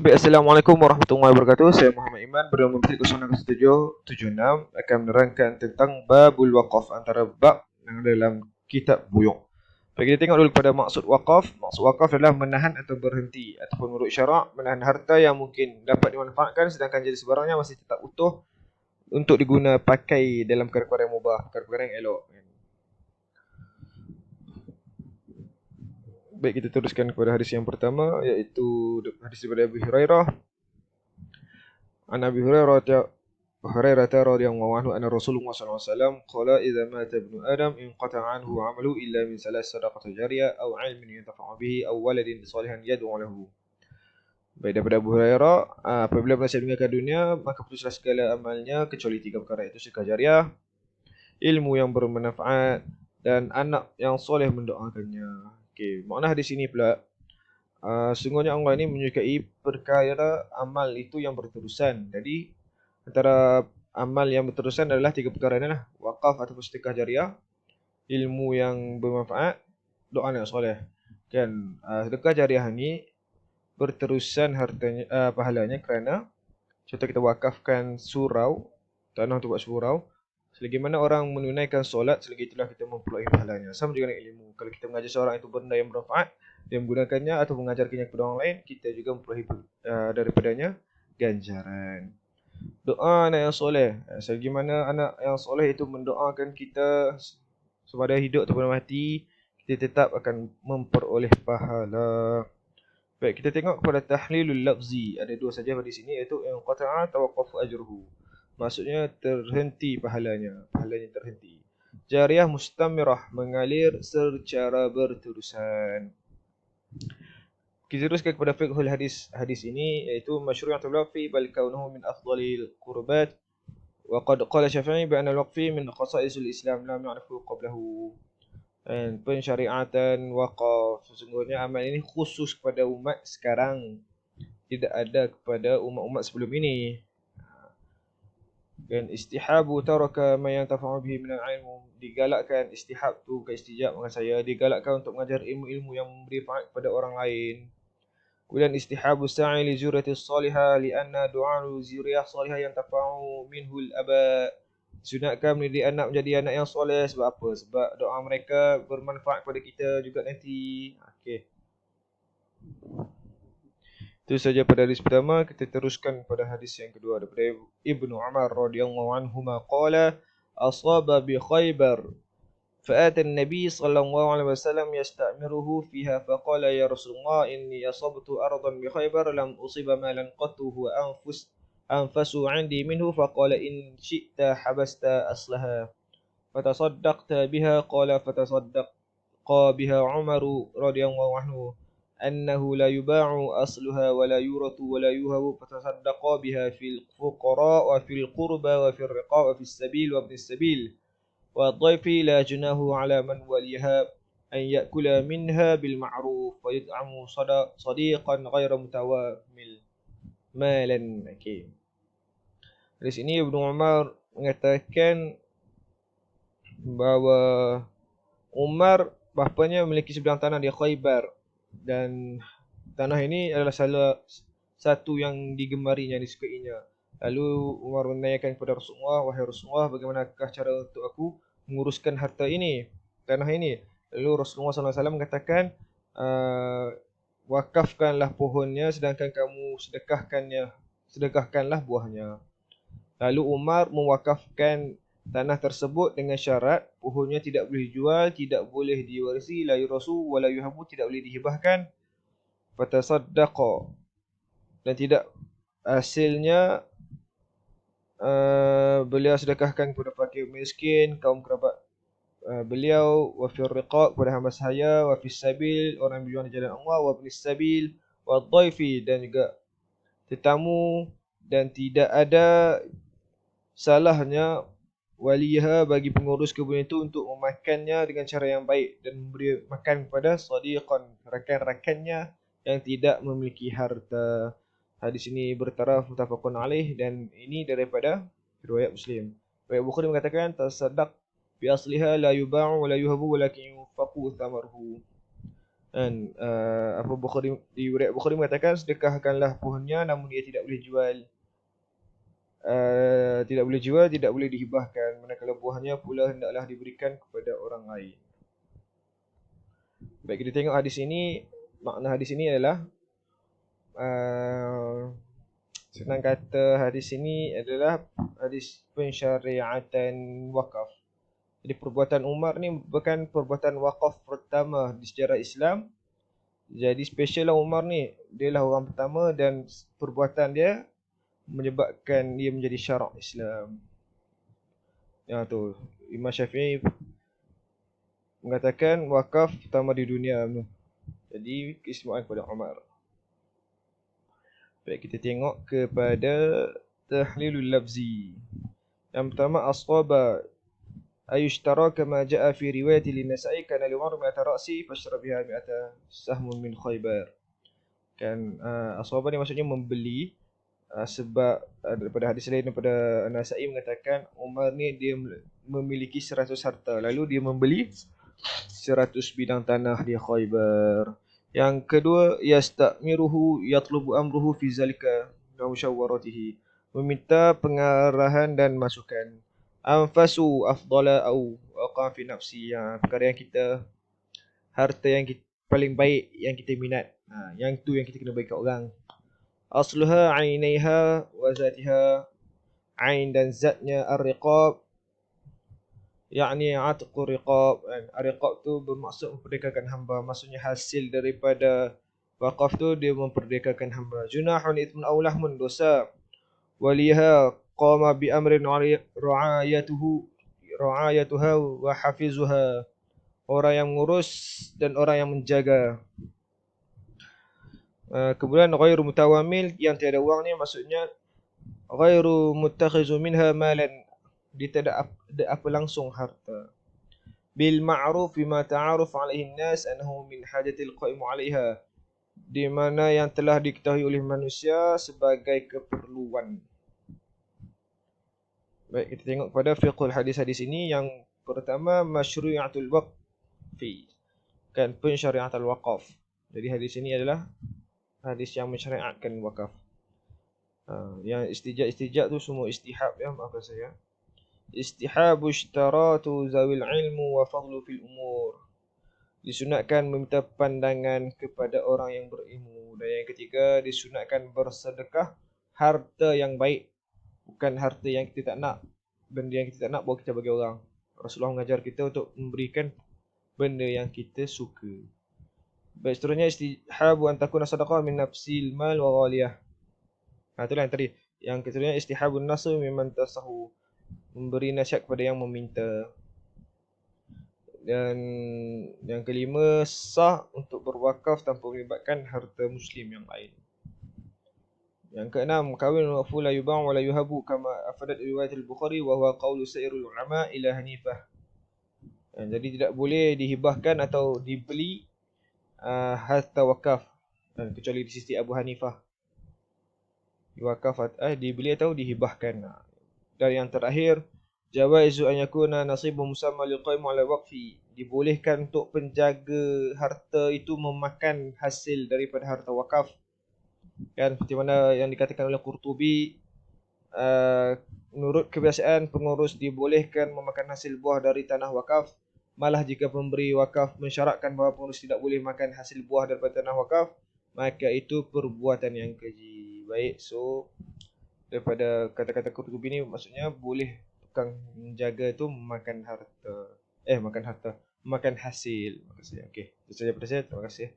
Baik, Assalamualaikum warahmatullahi wabarakatuh. Saya Muhammad Iman bernama Menteri Kesunanan ke-776 akan menerangkan tentang babul waqaf antara bab yang dalam kitab buyuk. Baik, kita tengok dulu pada maksud waqaf. Maksud waqaf adalah menahan atau berhenti ataupun menurut syarak menahan harta yang mungkin dapat dimanfaatkan sedangkan jenis barangnya masih tetap utuh untuk diguna pakai dalam perkara yang mubah, perkara yang elok. Baik, kita teruskan kepada hadis yang pertama, iaitu hadis daripada Abu Hurairah. An Abi Hurairah radhiyallahu anhu anna Rasulullah sallallahu alaihi wasallam qala idza mata ibnu Adam inqata'a anhu 'amalu illa min salas sadaqatin jariyah aw 'ilmin yantafa'u bihi aw waladin salihan yad'u lahu. Baik, daripada Abu Hurairah, apabila manusia meninggalkan dunia, maka putuslah segala amalnya kecuali tiga perkara, itu sedekah jariah, ilmu yang bermanfaat dan anak yang soleh mendoakannya. Okey, makna hadis ini pula, sungguhnya Allah ini menyukai perkara amal itu yang berterusan. Jadi antara amal yang berterusan adalah tiga perkara ini lah: wakaf ataupun sedekah jariah, ilmu yang bermanfaat, doa yang soleh. Kan sedekah jariah ini berterusan hartanya, pahalanya kerana contoh kita wakafkan surau, tanah untuk buat surau. Selagi mana orang menunaikan solat, selagi itulah kita memperoleh pahalanya. Sama juga dengan ilmu. Kalau kita mengajar seorang itu benda yang bermanfaat, dia menggunakannya atau mengajarkannya kepada orang lain, kita juga memperoleh daripadanya ganjaran. Doa anak yang soleh. Selagi mana anak yang soleh itu mendoakan kita sama ada hidup ataupun mati, kita tetap akan memperoleh pahala. Baik, kita tengok kepada tahlilul lafzi. Ada dua saja di sini, iaitu yang qata'a tawaqqaf ajruhu. Maksudnya terhenti pahalanya, pahalanya terhenti. Jariyah mustamirah, mengalir secara berterusan. Kita teruskan kepada fiqhul hadis ini, iaitu masyru'atul waqfi bal kaunuhu min afdhalil qurbat wa qad qala Syafi'i bi anna al-waqfi min khasa'isil Islam lam ya'rifu qablahu. Dan pensyariatan waqaf, sesungguhnya amal ini khusus kepada umat sekarang, tidak ada kepada umat-umat sebelum ini. Dan istihabu taraka ma yantafa'u bihi min al-ilm, digalakkan istihab tu bukan istijab dengan saya, digalakkan untuk mengajar ilmu-ilmu yang memberi manfaat kepada orang lain. Kemudian istihabu sa'i li zuriyatis salihah li'anna du'a'u zuriyah salihah yantafa'u minhu al-aba. Sunatkan mendidik anak menjadi anak yang soleh. Sebab apa? Sebab doa mereka bermanfaat kepada kita juga nanti. Okey. Itu saja pada hadis pertama. Kita teruskan pada hadis yang kedua daripada Ibnu Umar radhiyallahu anhuma qala asaba bi Khaybar فآتى النبي صلى الله عليه وسلم يستأمره فيها فقال يا رسول الله إني أصبت أرضا بخيبر لم أصب مالا قط هو أنفس عندي منه فقال إن شئت حبست أصلها فتصدقت بها قال فتصدق بها عمر رضي الله عنه أنه لا يباع أصلها ولا يورث ولا يوهب فتصدق بها في الفقراء وفي القربى وفي الرقاء وفي السبيل وابن السبيل والضيف لا جناه على من وليها أن يأكل منها بالمعروف ويطعم صديقا غير متوامل مالا. Okay. Di sini Ibnu Umar mengatakan bahawa Umar bapanya memiliki sebidang tanah di Khaybar, dan tanah ini adalah salah satu yang digemarinya, disukainya. Lalu Umar menanyakan kepada Rasulullah, wahai Rasulullah, bagaimanakah cara untuk aku menguruskan harta ini, tanah ini? Lalu Rasulullah SAW mengatakan, wakafkanlah pohonnya sedangkan kamu sedekahkanlah buahnya. Lalu Umar mewakafkan tanah tersebut dengan syarat pohonnya tidak boleh dijual, tidak boleh diwarisi, la yurasu wa la yuhabu, tidak boleh dihibahkan. Fatasaddaqa, dan tidak hasilnya beliau sedekahkan kepada fakir miskin, kaum kerabat beliau, wa fir riqaq, kepada hamba sahaya, wa fis sabil, orang yang berjuang di jalan Allah, wa ibnis sabil, wa dhaifi, dan juga tetamu, dan tidak ada salahnya waliha bagi pengurus kebun itu untuk memakannya dengan cara yang baik dan memberi makan kepada sadiqan, rakan-rakannya yang tidak memiliki harta. Hadis ini bertaraf muttafaqun alaih, dan ini daripada riwayat Muslim. Riwayat Bukhari mengatakan tasaddaq bi asliha la yuba'u wa la yuhabu walakin yunfaqu thamaruhu. Dan apa Bukhari, di riwayat Bukhari mengatakan sedekahkanlah pohonnya namun ia tidak boleh jual. Tidak boleh jual, tidak boleh dihibahkan. Manakala buahnya pula hendaklah diberikan kepada orang lain. Baik, kita tengok hadis ini. Makna hadis ini adalah senang kata hadis ini adalah hadis pensyariatan wakaf. Jadi perbuatan Umar ni bukan perbuatan wakaf pertama di sejarah Islam. Jadi special lah Umar ni. Dia lah orang pertama dan perbuatan dia menyebabkan dia menjadi syarak Islam. Yang tu Imam Syafi'i mengatakan wakaf pertama di dunia. Jadi keistimewaan kepada Umar. Baik, kita tengok kepada tahlilul lafzi. Yang pertama, asqaba ayushtara kama jaa fi riwayati lin-Nasa'i kana li Umar mi'ata ra'si fashtara biha mi'ata sahmun min Khaybar. Kan asqaba ni maksudnya membeli, sebab daripada hadis lain daripada Nasa'i mengatakan Umar ni dia memiliki 100 harta, lalu dia membeli 100 bidang tanah di Khaybar. Yang kedua, yastamiruhu yatlubu amruhu fi zalika wa musyawaratihi, meminta pengarahan dan masukan. Anfasu afdala au aqam fi nafsi, perkara yang kita, harta yang kita, paling baik yang kita minat, yang tu yang kita kena bagi kat orang. Asluha ainaiha wa zatiha, ain dan zatnya ar-riqab, yakni atqu riqab. Riqab tu bermaksud memperdekakan hamba, maksudnya hasil daripada wakaf tu dia memperdekakan hamba. Junahun ithmun aw lahmun, dosa. Waliha qama bi amrin ra'ayatuha wa hafizuha, orang yang mengurus dan orang yang menjaga. Kemudian ghairu mutawamil, yang tiada wang ni maksudnya ghairu muttakhizu minha malan, dia tidak ada apa langsung harta. Bil ma'ruf bima ta'aruf alaihi an-nas annahu min hajatil qa'im 'alaiha, di mana yang telah diketahui oleh manusia sebagai keperluan. Baik, kita tengok pada fiqhul hadis-hadis ini. Yang pertama, masyru'iatul waqfi, kan pensyariatul waqaf. Jadi hadis ini adalah hadis yang mensyariatkan wakaf. Yang istijab tu semua istihab ya, maafkan saya. Istihabu ishtaratu zawil ilmu wa fadlu fil umur, disunatkan meminta pandangan kepada orang yang berilmu. Dan yang ketiga, disunatkan bersedekah harta yang baik, bukan harta yang kita tak nak. Benda yang kita tak nak baru kita bagi orang. Rasulullah mengajar kita untuk memberikan benda yang kita suka. Baik, seterusnya istihabu an takuna sadaqah min nafsil mal wa ghaliyah. Itulah yang tadi. Yang ketujuhnya istihabun nasu mimman tasahu, memberi nasihat kepada yang meminta. Dan yang kelima, sah untuk berwakaf tanpa melibatkan harta muslim yang lain. Yang keenam, kawin waqfu la yubang wa la yuhabu kama afadat riwayat al-Bukhari wa huwa qawlu sa'irul ulama ila Hanifah. Jadi tidak boleh dihibahkan atau dibeli harta wakaf, kecuali di sisi Abu Hanifah. Wakaf dibeli atau dihibahkan. Dan yang terakhir, jawaizu an yakuna nasibu musamma liqaim ala waqfi, dibolehkan untuk penjaga harta itu memakan hasil daripada harta wakaf. Kan seperti mana yang dikatakan oleh Qurtubi, menurut kebiasaan pengurus dibolehkan memakan hasil buah dari tanah wakaf. Malah jika pemberi wakaf mensyaratkan bahawa pengurus tidak boleh makan hasil buah daripada tanah wakaf, maka itu perbuatan yang keji. Baik, so daripada kata-kata Qurtubi ni maksudnya boleh tukang menjaga tu makan harta. Makan hasil. Terima kasih. Okey, itu saja daripada saya. Terima kasih.